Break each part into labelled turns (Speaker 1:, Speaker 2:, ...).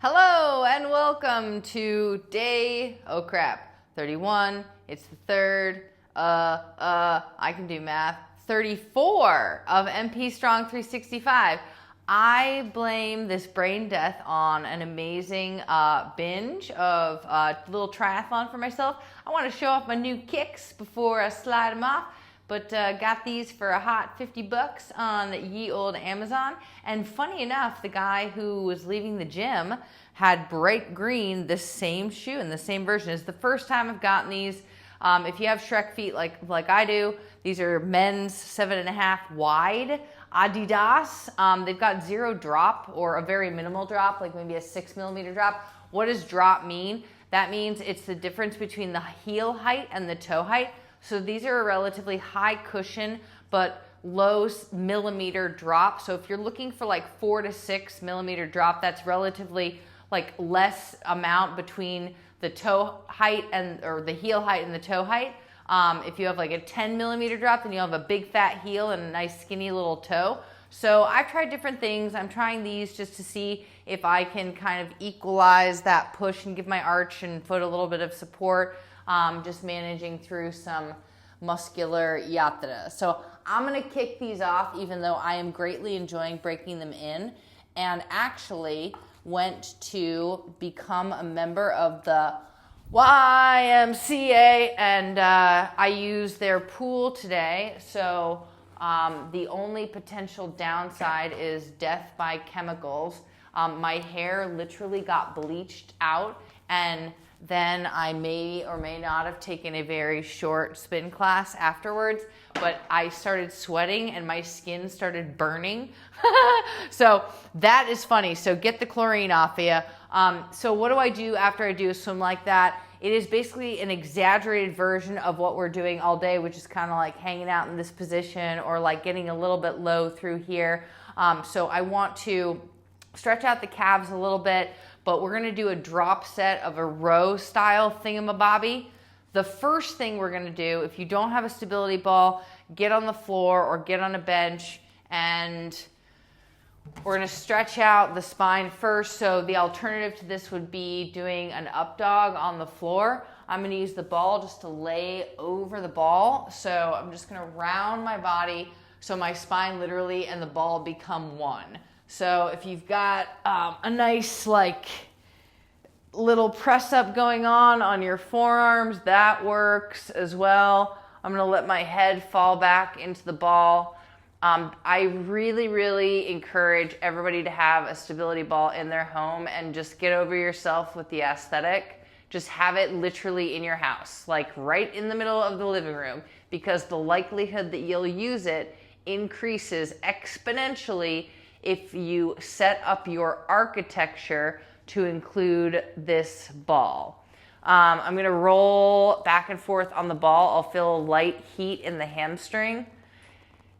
Speaker 1: Hello and welcome to day, 31. It's the third, I can do math, 34 of MP Strong 365. I blame this brain death on an amazing binge of a little triathlon for myself. I want to show off my new kicks before I slide them off. But got these for a hot 50 bucks on ye old Amazon. And funny enough, the guy who was leaving the gym had bright green, the same shoe in the same version. It's the first time I've gotten these. If you have Shrek feet like I do, these are men's 7.5 wide Adidas. They've got 0 drop or a very minimal drop, like maybe a 6mm drop. What does drop mean? That means it's the difference between the heel height and the toe height. So these are a relatively high cushion, but low millimeter drop. So if you're looking for like 4 to 6mm drop, that's relatively like less amount between the toe height or the heel height and the toe height. If you have like a 10mm drop, then you'll have a big fat heel and a nice skinny little toe. So I've tried different things. I'm trying these just to see if I can kind of equalize that push and give my arch and foot a little bit of support. Just managing through some muscular yatra. So I'm gonna kick these off even though I am greatly enjoying breaking them in, and actually went to become a member of the YMCA, and I used their pool today. So the only potential downside is death by chemicals. My hair literally got bleached out, and then I may or may not have taken a very short spin class afterwards, but I started sweating and my skin started burning. So that is funny. So get the chlorine off of you. So what do I do after I do a swim like that? It is basically an exaggerated version of what we're doing all day, which is kind of like hanging out in this position or like getting a little bit low through here. So I want to stretch out the calves a little bit, but we're gonna do a drop set of a row style thingamabobby. The first thing we're gonna do, if you don't have a stability ball, get on the floor or get on a bench, and we're gonna stretch out the spine first. So the alternative to this would be doing an up dog on the floor. I'm gonna use the ball just to lay over the ball. So I'm just gonna round my body so my spine literally and the ball become one. So if you've got a nice like little press up going on your forearms, that works as well. I'm gonna let my head fall back into the ball. I really encourage everybody to have a stability ball in their home and just get over yourself with the aesthetic. Just have it literally in your house, like right in the middle of the living room, because the likelihood that you'll use it increases exponentially if you set up your architecture to include this ball. I'm gonna roll back and forth on the ball. I'll feel a light heat in the hamstring.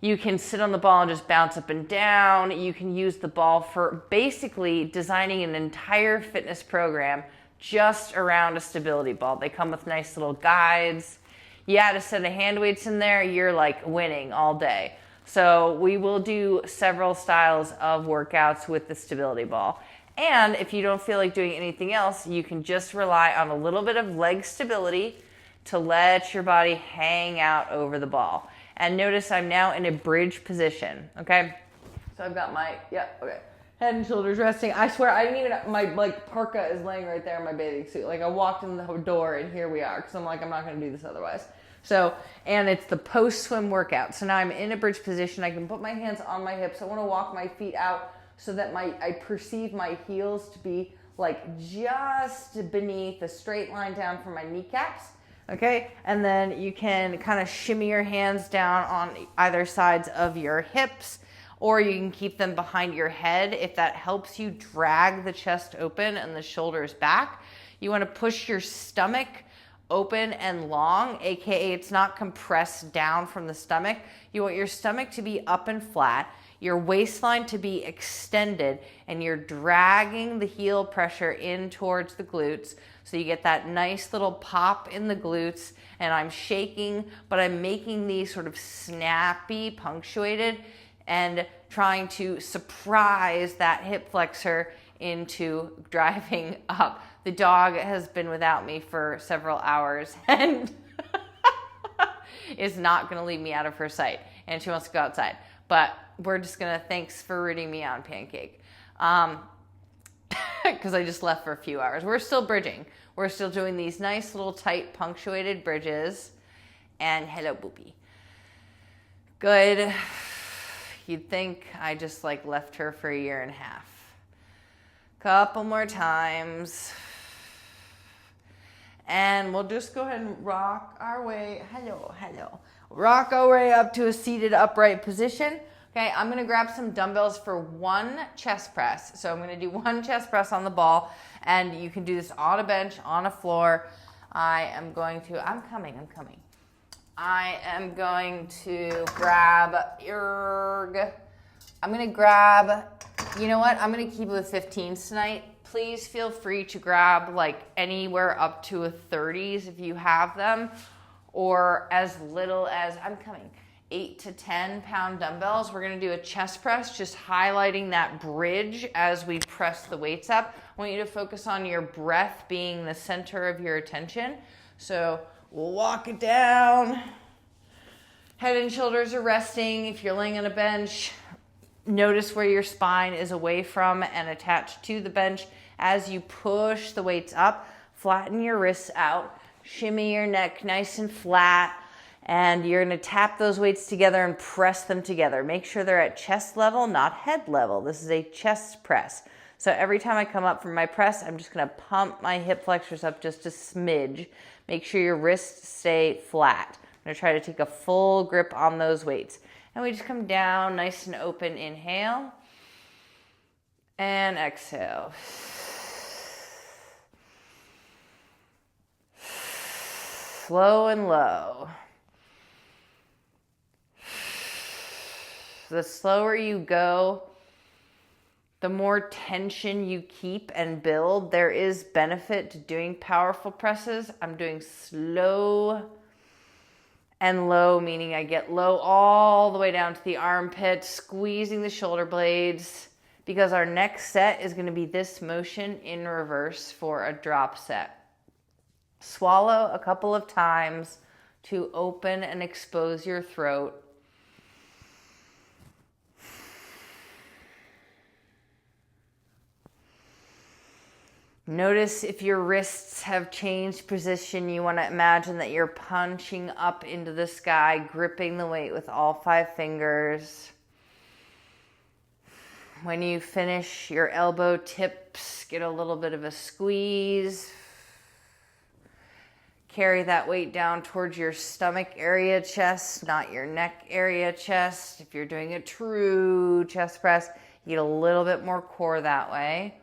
Speaker 1: You can sit on the ball and just bounce up and down. You can use the ball for basically designing an entire fitness program just around a stability ball. They come with nice little guides. You add a set of hand weights in there, you're like winning all day. So we will do several styles of workouts with the stability ball. And if you don't feel like doing anything else, you can just rely on a little bit of leg stability to let your body hang out over the ball. And notice I'm now in a bridge position, okay? So I've got my, head and shoulders resting. I swear, I didn't even, my parka is laying right there in my bathing suit. Like I walked in the door and here we are, because I'm like, I'm not gonna do this otherwise. So, and it's the post-swim workout. So now I'm in a bridge position. I can put my hands on my hips. I want to walk my feet out so that I perceive my heels to be like just beneath a straight line down from my kneecaps. Okay, and then you can kind of shimmy your hands down on either sides of your hips, or you can keep them behind your head if that helps you drag the chest open and the shoulders back. You want to push your stomach open and long, aka it's not compressed down from the stomach. You want your stomach to be up and flat, your waistline to be extended, and you're dragging the heel pressure in towards the glutes. So you get that nice little pop in the glutes, and I'm shaking, but I'm making these sort of snappy, punctuated, and trying to surprise that hip flexor into driving up. The dog has been without me for several hours and is not going to leave me out of her sight. And she wants to go outside. But we're just going to, thanks for rooting me on, Pancake. Because I just left for a few hours. We're still bridging. We're still doing these nice little tight punctuated bridges. And hello, Boopy. Good. You'd think I just like left her for a year and a half. Couple more times. And we'll just go ahead and rock our way. Hello. Rock our way up to a seated upright position. Okay, I'm going to grab some dumbbells for one chest press. So I'm going to do one chest press on the ball. And you can do this on a bench, on a floor. I'm coming. I am going to grab, you know what? I'm going to keep it with 15s tonight. Please feel free to grab like anywhere up to a 30s if you have them, or as little as, 8 to 10 pound dumbbells. We're going to do a chest press, just highlighting that bridge as we press the weights up. I want you to focus on your breath being the center of your attention. So we'll walk it down. Head and shoulders are resting. If you're laying on a bench, notice where your spine is away from and attached to the bench. As you push the weights up, flatten your wrists out, shimmy your neck nice and flat, and you're going to tap those weights together and press them together. Make sure they're at chest level, not head level. This is a chest press. So every time I come up from my press, I'm just going to pump my hip flexors up just a smidge. Make sure your wrists stay flat. I'm going to try to take a full grip on those weights. And we just come down nice and open. Inhale and exhale. Slow and low. The slower you go, the more tension you keep and build. There is benefit to doing powerful presses. I'm doing slow and low, meaning I get low all the way down to the armpit, squeezing the shoulder blades, because our next set is going to be this motion in reverse for a drop set. Swallow a couple of times to open and expose your throat. Notice if your wrists have changed position. You want to imagine that you're punching up into the sky, gripping the weight with all 5 fingers. When you finish, your elbow tips, get a little bit of a squeeze. Carry that weight down towards your stomach area chest, not your neck area chest. If you're doing a true chest press, you get a little bit more core that way.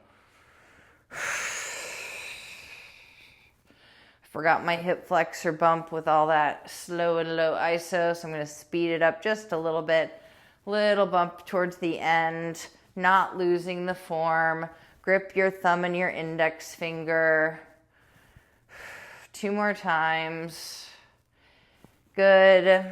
Speaker 1: Forgot my hip flexor bump with all that slow and low iso, so I'm going to speed it up just a little bit. Little bump towards the end, not losing the form. Grip your thumb and your index finger. 2 more times. Good.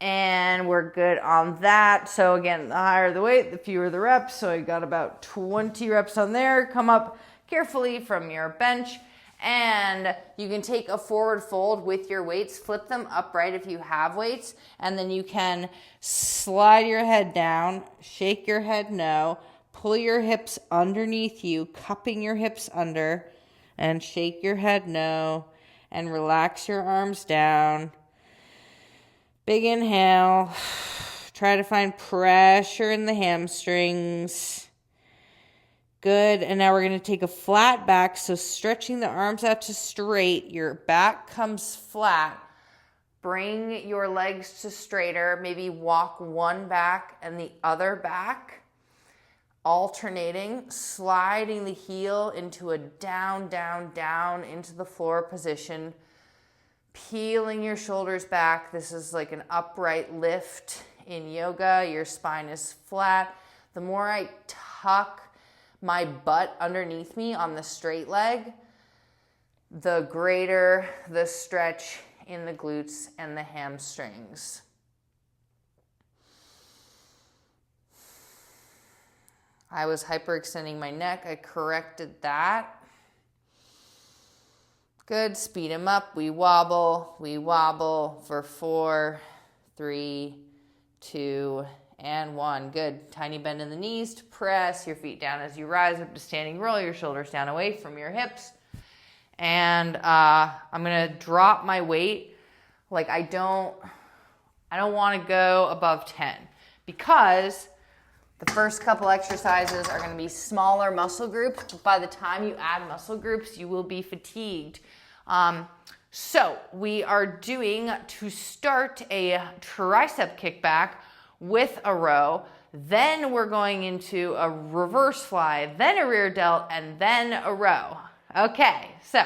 Speaker 1: And we're good on that. So again, the higher the weight, the fewer the reps. So I got about 20 reps on there. Come up carefully from your bench. And you can take a forward fold with your weights, flip them upright if you have weights, and then you can slide your head down, shake your head no, pull your hips underneath you, cupping your hips under, and shake your head no, and relax your arms down. Big inhale. Try to find pressure in the hamstrings. Good. And now we're going to take a flat back. So stretching the arms out to straight. Your back comes flat. Bring your legs to straighter. Maybe walk one back and the other back. Alternating. Sliding the heel into a down, down, down into the floor position. Peeling your shoulders back. This is like an upright lift in yoga. Your spine is flat. The more I tuck my butt underneath me on the straight leg, the greater the stretch in the glutes and the hamstrings. I was hyperextending my neck. I corrected that. Good, speed them up. We wobble for 4, 3, 2, and 1. Good. Tiny bend in the knees to press your feet down as you rise up to standing roll, your shoulders down away from your hips. And I'm gonna drop my weight. Like I don't want to go above 10 because the first couple exercises are going to be smaller muscle groups. But by the time you add muscle groups, you will be fatigued. So we are doing, to start, a tricep kickback with a row. Then we're going into a reverse fly, then a rear delt, and then a row. Okay, so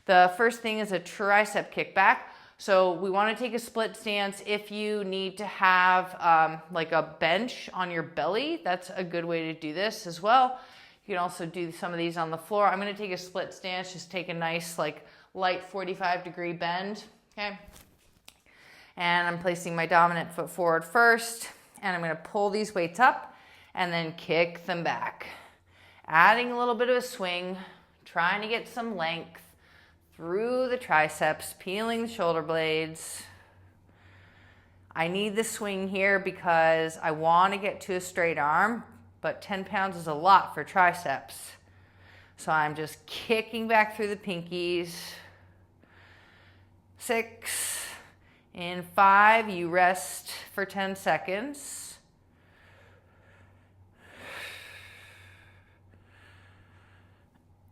Speaker 1: the first thing is a tricep kickback. So we want to take a split stance. If you need to have like a bench on your belly, that's a good way to do this as well. You can also do some of these on the floor. I'm going to take a split stance, just take a nice like light 45-degree bend, okay? And I'm placing my dominant foot forward first, and I'm going to pull these weights up and then kick them back. Adding a little bit of a swing, trying to get some length through the triceps, peeling the shoulder blades. I need the swing here because I want to get to a straight arm, but 10 pounds is a lot for triceps. So I'm just kicking back through the pinkies. 6. In 5, you rest for 10 seconds.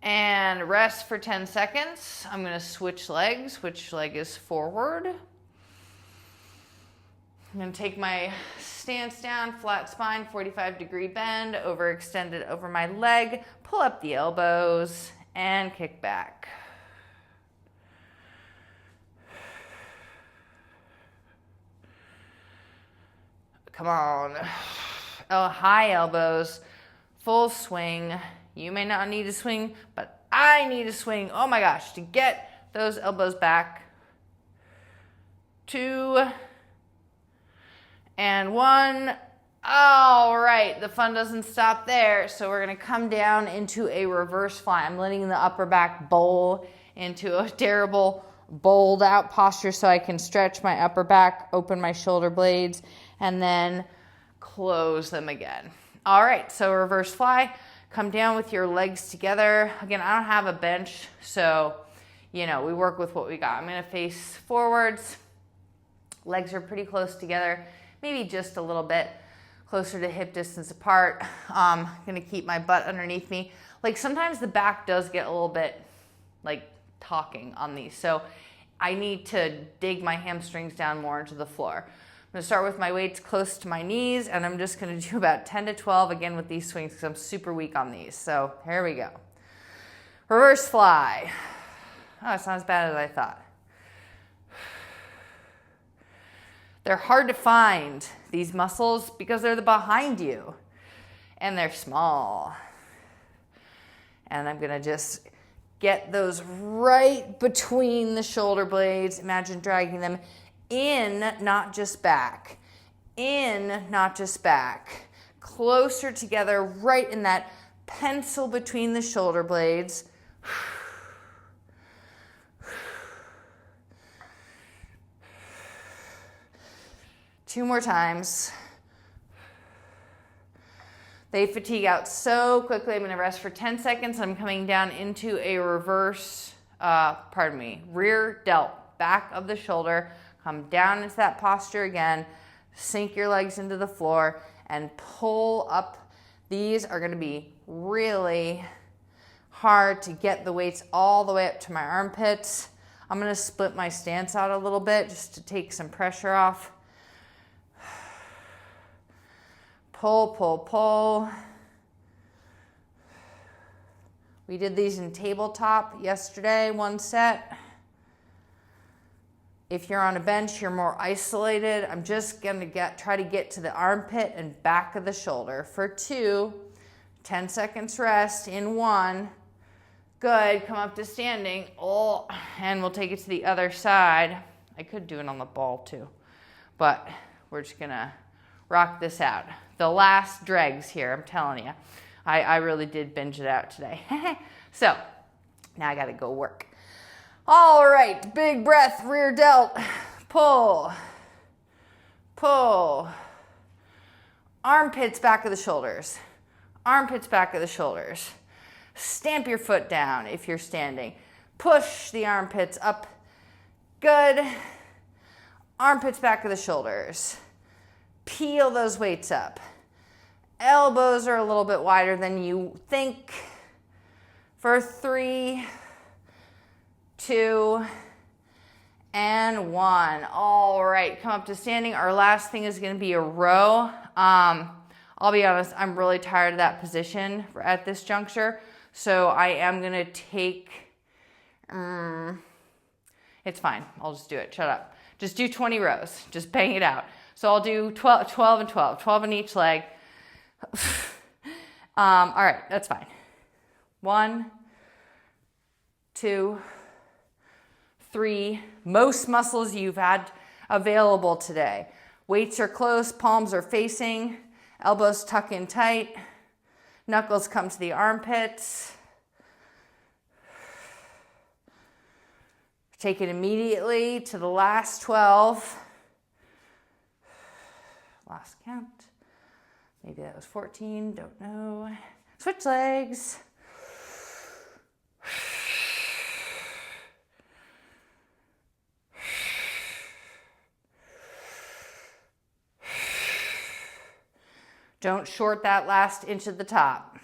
Speaker 1: And rest for 10 seconds. I'm going to switch legs. Which leg is forward? I'm going to take my stance down, flat spine, 45-degree bend, overextended over my leg, pull up the elbows, and kick back. Come on. Oh, high elbows, full swing. You may not need to swing, but I need to swing. Oh my gosh, to get those elbows back. 2 and 1. All right, the fun doesn't stop there. So we're gonna come down into a reverse fly. I'm letting the upper back bowl into a terrible bowled out posture so I can stretch my upper back, open my shoulder blades, and then close them again. All right, so reverse fly. Come down with your legs together. Again, I don't have a bench, so, you know, we work with what we got. I'm gonna face forwards. Legs are pretty close together, maybe just a little bit closer to hip distance apart. I'm gonna keep my butt underneath me. Like sometimes the back does get a little bit like talking on these, so I need to dig my hamstrings down more into the floor. I'm gonna start with my weights close to my knees, and I'm just gonna do about 10 to 12 again with these swings because I'm super weak on these. So here we go. Reverse fly. Oh, it's not as bad as I thought. They're hard to find, these muscles, because they're behind you and they're small. And I'm gonna just get those right between the shoulder blades. Imagine dragging them in, not just back. In, not just back. Closer together, right in that pencil between the shoulder blades. 2 more times. They fatigue out so quickly. I'm going to rest for 10 seconds. I'm coming down into a reverse, rear delt, back of the shoulder. Come down into that posture again. Sink your legs into the floor and pull up. These are going to be really hard to get the weights all the way up to my armpits. I'm going to split my stance out a little bit just to take some pressure off. Pull, pull, pull. We did these in tabletop yesterday, 1 set. If you're on a bench, you're more isolated. I'm just gonna try to get to the armpit and back of the shoulder for 2. 10 seconds rest in 1. Good, come up to standing. Oh, and we'll take it to the other side. I could do it on the ball too, but we're just gonna rock this out. The last dregs here, I'm telling you. I really did binge it out today. So now I gotta go work. All right, big breath, rear delt, pull, pull. Armpits back of the shoulders, armpits back of the shoulders. Stamp your foot down if you're standing. Push the armpits up, good. Armpits back of the shoulders. Peel those weights up. Elbows are a little bit wider than you think. For 3, 2, and 1. All right, come up to standing. Our last thing is going to be a row. I'll be honest, I'm really tired of that position at this juncture. So I am going to take, it's fine. I'll just do it. Shut up. Just do 20 rows. Just bang it out. So I'll do 12 and 12. 12 on each leg. All right, that's fine. 1, 2, 3. Most muscles you've had available today. Weights are close, palms are facing, elbows tuck in tight, knuckles come to the armpits. Take it immediately to the last 12. Last count. Maybe that was 14, don't know. Switch legs. Don't short that last inch at the top.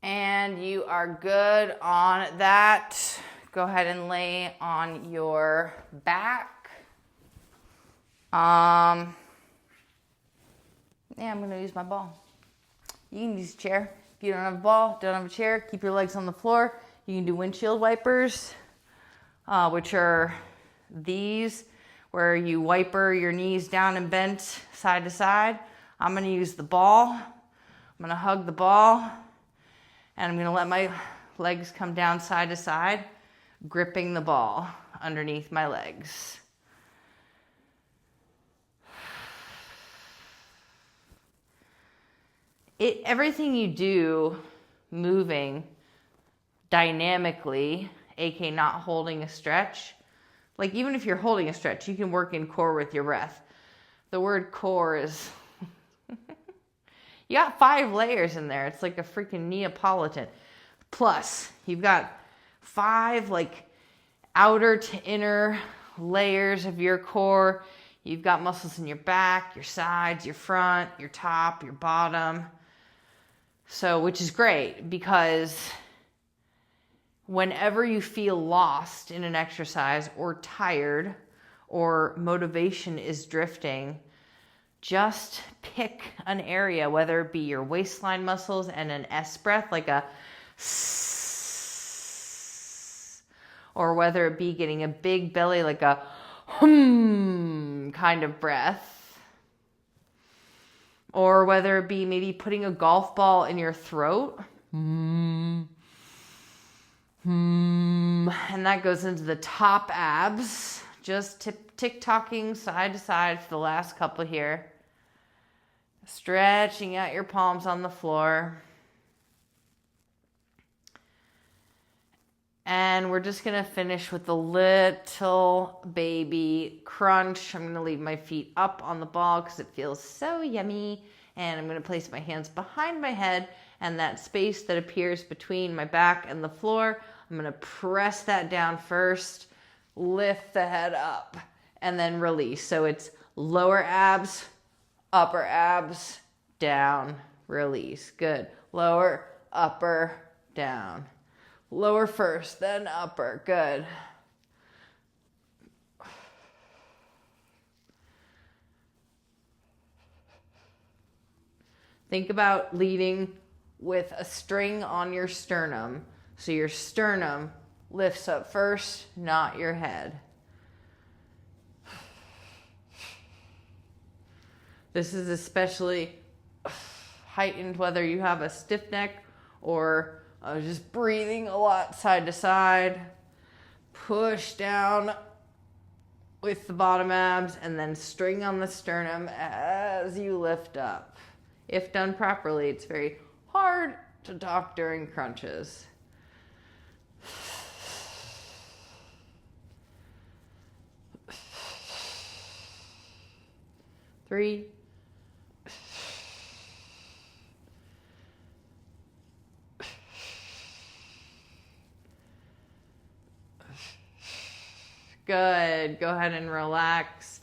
Speaker 1: And you are good on that. Go ahead and lay on your back. Yeah, I'm gonna use my ball. You can use a chair. If you don't have a ball, don't have a chair, keep your legs on the floor. You can do windshield wipers, which are these, where you wiper your knees down and bent side to side. I'm gonna use the ball. I'm gonna hug the ball, and I'm gonna let my legs come down side to side, gripping the ball underneath my legs. Everything you do moving dynamically, aka not holding a stretch, like even if you're holding a stretch, you can work in core with your breath. The word core is, you got 5 layers in there. It's like a freaking Neapolitan. Plus, you've got 5 like outer to inner layers of your core. You've got muscles in your back, your sides, your front, your top, your bottom. So, which is great, because whenever you feel lost in an exercise or tired or motivation is drifting, just pick an area, whether it be your waistline muscles and an S breath, like a S, or whether it be getting a big belly, like a hum kind of breath. Or whether it be maybe putting a golf ball in your throat. And that goes into the top abs. Just tick-tocking side to side for the last couple here. Stretching out your palms on the floor. And we're just going to finish with a little baby crunch. I'm going to leave my feet up on the ball because it feels so yummy. And I'm going to place my hands behind my head, and that space that appears between my back and the floor, I'm going to press that down first, lift the head up, and then release. So it's lower abs, upper abs, down, release. Good. Lower, upper, down. Lower first, then upper. Good. Think about leading with a string on your sternum. So your sternum lifts up first, not your head. This is especially heightened whether you have a stiff neck or just breathing a lot side to side. Push down with the bottom abs, and then string on the sternum as you lift up. If done properly, it's very hard to talk during crunches. 3, 'Good. Go ahead and relax.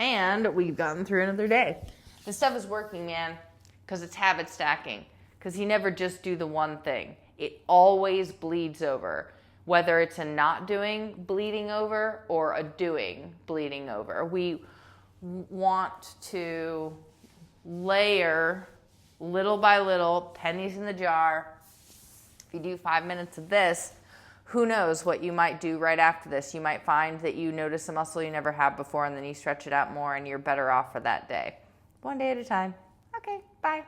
Speaker 1: And we've gotten through another day. This stuff is working, man, because it's habit stacking. Because you never just do the one thing. It always bleeds over, whether it's a not doing bleeding over or a doing bleeding over. We want to layer little by little, pennies in the jar. If you do 5 minutes of this, who knows what you might do right after this. You might find that you notice a muscle you never had before, and then you stretch it out more and you're better off for that day. One day at a time. Okay, bye.